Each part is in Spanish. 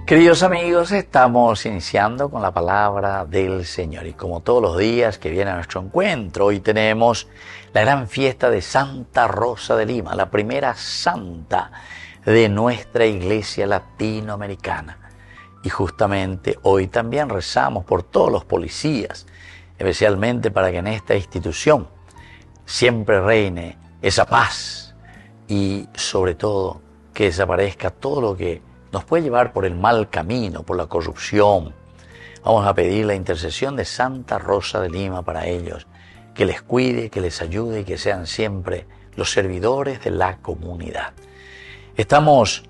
Queridos amigos, estamos iniciando con la palabra del Señor y como todos los días que viene a nuestro encuentro, hoy tenemos la gran fiesta de Santa Rosa de Lima, la primera santa de nuestra iglesia latinoamericana. Y justamente hoy también rezamos por todos los policías, especialmente para que en esta institución siempre reine esa paz y sobre todo que desaparezca todo lo que nos puede llevar por el mal camino, por la corrupción. Vamos a pedir la intercesión de Santa Rosa de Lima para ellos, que les cuide, que les ayude y que sean siempre los servidores de la comunidad. Estamos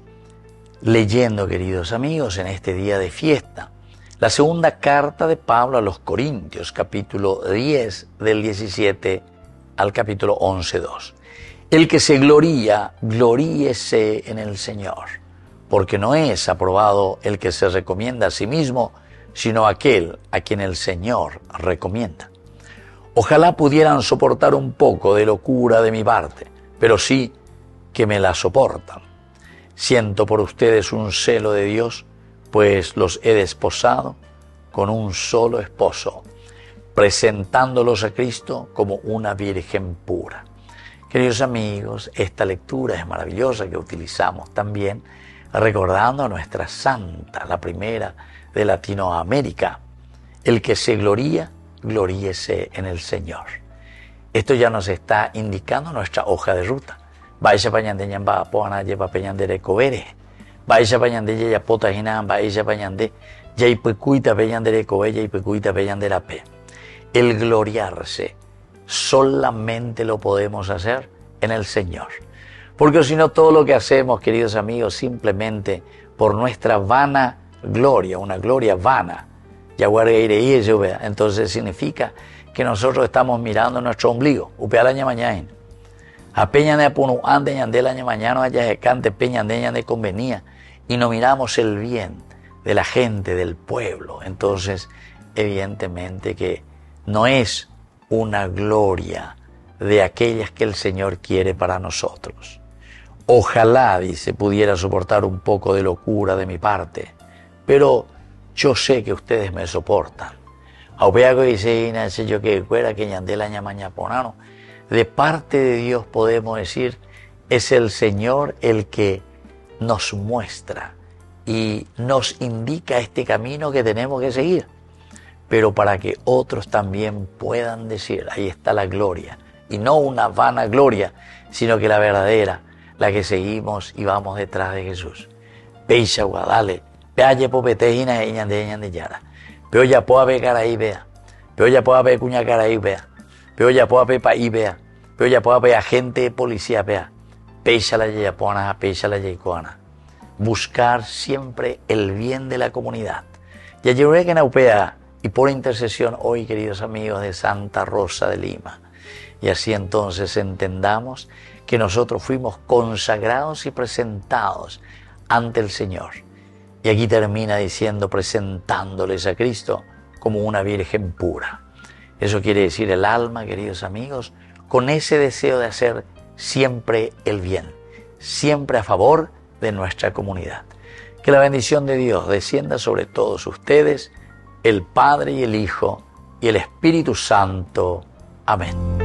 leyendo, queridos amigos, en este día de fiesta, la segunda carta de Pablo a los Corintios, capítulo 10, del 17 al capítulo 11:2. El que se gloría, gloríese en el Señor. Porque no es aprobado el que se recomienda a sí mismo, sino aquel a quien el Señor recomienda. Ojalá pudieran soportar un poco de locura de mi parte, pero sí que me la soportan. Siento por ustedes un celo de Dios, pues los he desposado con un solo esposo, presentándolos a Cristo como una virgen pura. Queridos amigos, esta lectura es maravillosa que utilizamos también recordando a nuestra santa, la primera de Latinoamérica. El que se gloría, gloríese en el Señor. Esto ya nos está indicando nuestra hoja de ruta. Vaya pañande ñamba poana lleva peñande recovere. Vaya pañande ya pota hinan, vaya pañande ya ipecuita peñande recove, ya ipecuita peñande la pe. El gloriarse solamente lo podemos hacer en el Señor. Porque si no, todo lo que hacemos, queridos amigos, simplemente por nuestra vana gloria, una gloria vana, entonces significa que nosotros estamos mirando nuestro ombligo, a peña de punu ande ñande el año mañana allá se cante peña de ñande convenía y no miramos el bien de la gente, del pueblo. Entonces, evidentemente que no es una gloria de aquellas que el Señor quiere para nosotros. Ojalá, dice, pudiera soportar un poco de locura de mi parte, pero yo sé que ustedes me soportan. De parte de Dios podemos decir, es el Señor el que nos muestra y nos indica este camino que tenemos que seguir. Pero para que otros también puedan decir, ahí está la gloria, y no una vana gloria, sino que la verdadera, la que seguimos y vamos detrás de Jesús. Peixa guadale, pealle popetejina e ñande yara. Pero ya pueda ver cara ahí vea. Pero ya pueda ver cuña cara ahí vea. Pero ya pueda ver país vea. Pero ya pueda ver agente de policía vea. Peixa la yayapona, peixa la yaycoana. Buscar siempre el bien de la comunidad. Ya llegué que naupea y por intercesión hoy, queridos amigos de Santa Rosa de Lima. Y así entonces entendamos que nosotros fuimos consagrados y presentados ante el Señor. Y aquí termina diciendo, presentándoles a Cristo como una virgen pura. Eso quiere decir el alma, queridos amigos, con ese deseo de hacer siempre el bien, siempre a favor de nuestra comunidad. Que la bendición de Dios descienda sobre todos ustedes, el Padre y el Hijo y el Espíritu Santo. Amén.